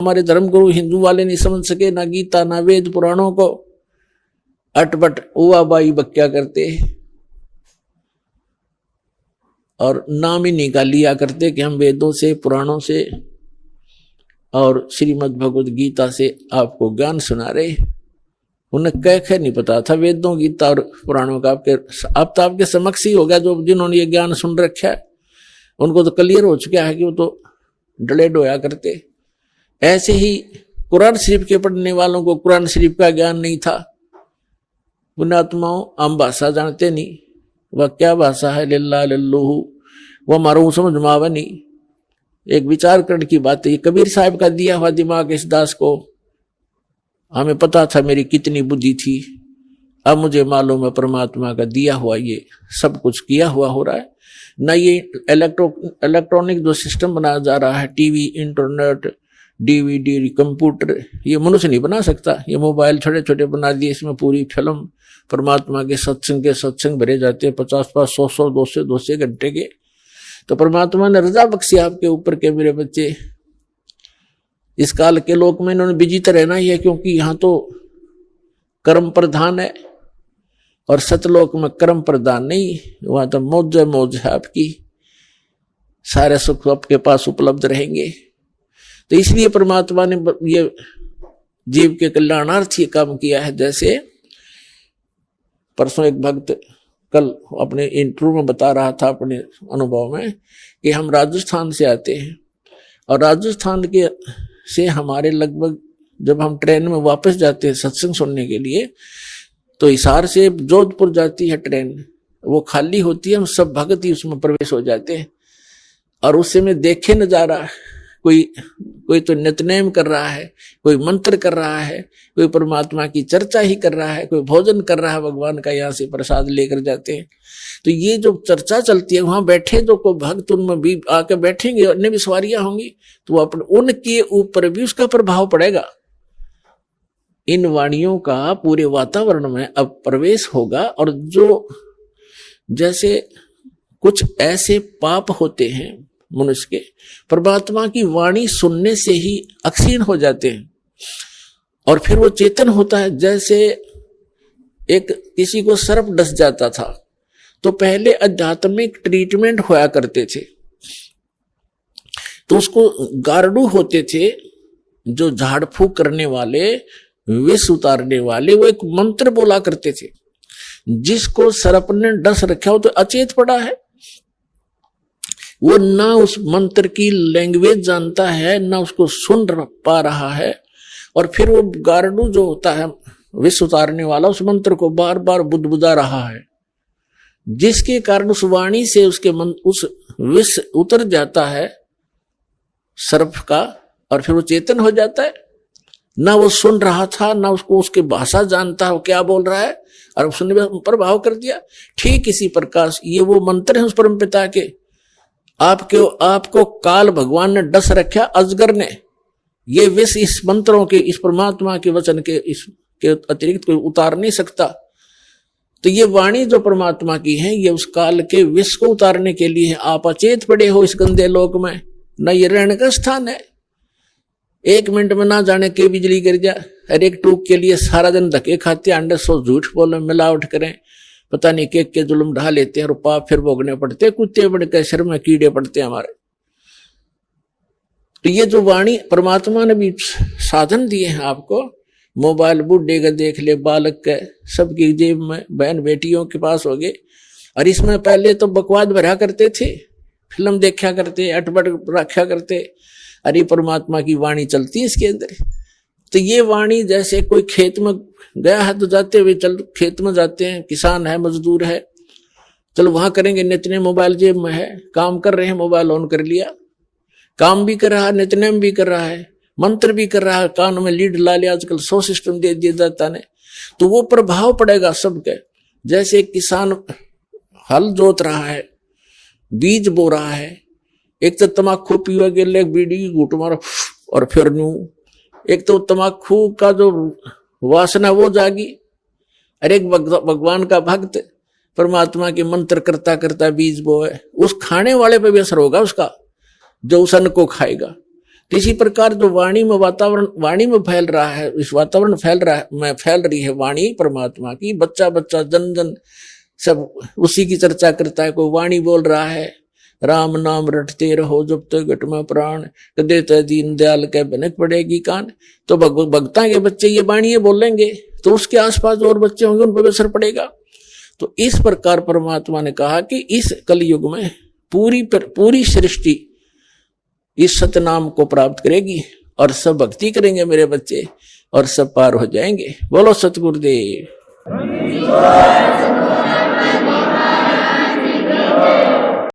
हमारे धर्मगुरु हिंदू वाले नहीं समझ सके, ना गीता ना वेद पुराणों को, अटपट उवा बाई बक्या करते और नाम ही निकाल लिया करते कि हम वेदों से पुराणों से और श्रीमद् भगवद गीता से आपको ज्ञान सुना रहे। उन्हें कह नहीं पता था वेदों गीता और पुराणों का। अब तो आपके समक्ष ही हो गया, जो जिन्होंने ये ज्ञान सुन रखा है उनको तो क्लियर हो चुका है कि वो तो डले डोया करते। ऐसे ही कुरान शरीफ के पढ़ने वालों को कुरान शरीफ का ज्ञान नहीं था। पुण्यात्माओं, हम भाषा जानते नहीं, वह क्या भाषा है, लिल्ला लल्लूहू, वह मारू समझ मावा नहीं। एक विचार करने की बात है, कबीर साहब का दिया हुआ दिमाग इस दास को, हमें पता था मेरी कितनी बुद्धि थी, अब मुझे मालूम है परमात्मा का दिया हुआ ये सब कुछ किया हुआ हो रहा है। ना ये इलेक्ट्रॉनिक जो सिस्टम बनाया जा रहा है, टीवी, इंटरनेट, डीवीडी, कंप्यूटर, ये मनुष्य नहीं बना सकता। ये मोबाइल छोटे छोटे बना दिए, इसमें पूरी फिल्म परमात्मा के सत्संग भरे जाते हैं, 50-50, 100-100, 200 घंटे के। तो परमात्मा ने रजा बख्शी आपके ऊपर के मेरे बच्चे, इस काल के लोक में इन्होंने विजित रहना ही है, क्योंकि यहाँ तो कर्म प्रधान है और सतलोक में कर्म प्रधान नहीं, वहां तो मौज है आपकी, सारे सुख आपके पास उपलब्ध रहेंगे। तो इसलिए परमात्मा ने ये जीव के कल्याणार्थ ये काम किया है। जैसे परसों एक भक्त कल अपने इंटरव्यू में बता रहा था अपने अनुभव में कि हम राजस्थान से आते हैं और राजस्थान के से हमारे लगभग जब हम ट्रेन में वापस जाते हैं सत्संग सुनने के लिए, तो हिसार से जोधपुर जाती है ट्रेन, वो खाली होती है, हम सब भक्त ही उसमें प्रवेश हो जाते हैं। और उससे में देखे नजारा, कोई तो नित्यनेम कर रहा है, कोई मंत्र कर रहा है, कोई परमात्मा की चर्चा ही कर रहा है, कोई भोजन कर रहा है, भगवान का यहाँ से प्रसाद लेकर जाते हैं। तो ये जो चर्चा चलती है, वहां बैठे जो को भक्त उनमें भी आके बैठेंगे, अन्य भी सवारियां होंगी, तो वो अपने उनके ऊपर भी उसका प्रभाव पड़ेगा। इन वाणियों का पूरे वातावरण में अब प्रवेश होगा। और जो जैसे कुछ ऐसे पाप होते हैं मनुष्य के, परमात्मा की वाणी सुनने से ही अक्षीण हो जाते हैं और फिर वो चेतन होता है। जैसे एक किसी को सर्प डस जाता था तो पहले आध्यात्मिक ट्रीटमेंट होया करते थे, तो उसको गार्डू होते थे जो झाड़ फूक करने वाले, विष उतारने वाले, वो एक मंत्र बोला करते थे। जिसको सर्प ने डस रखा हो तो अचेत पड़ा है, वो ना उस मंत्र की लैंग्वेज जानता है, ना उसको सुन पा रहा है। और फिर वो गार्डू जो होता है विष उतारने वाला, उस मंत्र को बार बार बुदबुदा रहा है, जिसके कारण उस वाणी से उसके उस विष उतर जाता है सर्प का, और फिर वो चेतन हो जाता है। ना वो सुन रहा था, ना उसको उसकी भाषा जानता है, वो क्या बोल रहा है, और उसने प्रभाव कर दिया। ठीक इसी प्रकार ये वो मंत्र है उस परम पिता के। आपको काल भगवान ने डस रखा, अजगर ने, ये विष इस मंत्रों के, इस परमात्मा के वचन के इसके अतिरिक्त कोई उतार नहीं सकता। तो ये वाणी जो परमात्मा की है, ये उस काल के विष को उतारने के लिए है। आप अचेत पड़े हो इस गंदे लोक में, न ये रहने का स्थान है। 1 मिनट में ना जाने के बिजली गिर जाए, हर एक टूक के लिए सारा दिन धक्के खाते, अंडे सो झूठ बोले, मिलावट करें, पता नहीं के जुल्म ढा लेते हैं और पाप फिर भोगने पड़ते, कुत्ते बड़ के सिर में कीड़े पड़ते हैं हमारे। तो ये जो वाणी परमात्मा ने भी साधन दिए हैं आपको, मोबाइल बुढ़े का देख ले, बालक के सबकी जेब में, बहन बेटियों के पास हो गए। और इसमें पहले तो बकवाद भरा करते थे, फिल्म देखा करते, अटपट रखा करते, अरे परमात्मा की वाणी चलती है इसके अंदर। तो ये वाणी जैसे कोई खेत में गया है तो जाते हुए चल खेत में जाते हैं, किसान है, मजदूर है, चलो वहां करेंगे, नितने मोबाइल जेब में है, काम कर रहे हैं, मोबाइल ऑन कर लिया, काम भी कर रहा है, नितनेम भी कर रहा है, मंत्र भी कर रहा है, कान में लीड ला लिया, आजकल 100 सिस्टम दे दिया जाता ने, तो वो प्रभाव पड़ेगा सबके। जैसे एक किसान हल जोत रहा है, बीज बो रहा है, एक तो तमाकू पीवा के लिए बीड़ी घूट मारो और फिर न्यू, एक तो तमाकू का जो वासना वो जागी, अरे एक भगवान का भक्त परमात्मा के मंत्र करता करता बीज बोए, उस खाने वाले पे भी असर होगा उसका, जो उस अन्न को खाएगा। तो इसी प्रकार जो वाणी में फैल रहा है, इस वातावरण फैल रही है वाणी परमात्मा की। बच्चा बच्चा जन जन सब उसी की चर्चा करता है। कोई वाणी बोल रहा है, राम नाम रटते रहो जब तक घट में प्राण, देते दीन दयाल के बनक पड़ेगी कान। तो भक्ता के बच्चे ये वाणी बोलेंगे तो उसके आसपास और बच्चे होंगे, उन पर असर पड़ेगा। तो इस प्रकार परमात्मा ने कहा कि इस कलयुग में पूरी सृष्टि इस सतनाम को प्राप्त करेगी और सब भक्ति करेंगे मेरे बच्चे, और सब पार हो जाएंगे। बोलो सतगुरुदेव।